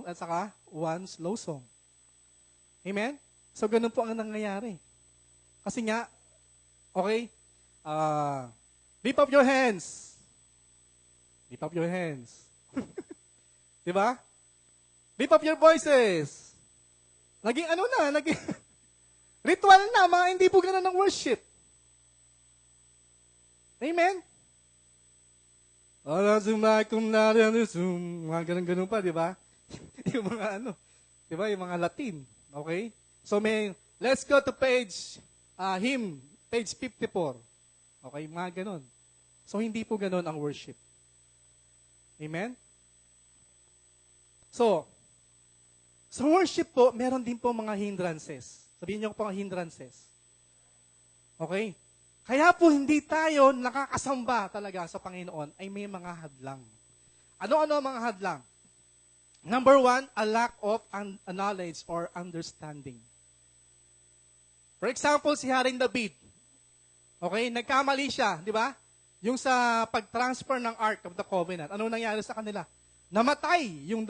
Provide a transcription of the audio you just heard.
at saka one slow song. Amen? So, ganun po ang nangyayari. Kasi nga, okay, lift up your hands. Lift up your hands. Diba? Lift up your voices. Naging naging ritual na, mga hindi po ganun ng worship. Amen? Mga ganun pa, di ba? Yung mga di ba? Yung mga Latin. Okay? So let's go to page 54. Okay? Mga ganun. So hindi po ganun ang worship. Amen? So, sa worship po, meron din po mga hindrances. Sabihin niyo po ang hindrances. Okay? Kaya po hindi tayo nakakasamba talaga sa Panginoon ay may mga hadlang. Ano-ano ang mga hadlang? Number 1, a lack of knowledge or understanding. For example, si Haring David. Okay, nagkamali siya, di ba? Yung sa pag-transfer ng Ark of the Covenant. Ano nangyari sa kanila? Namatay yung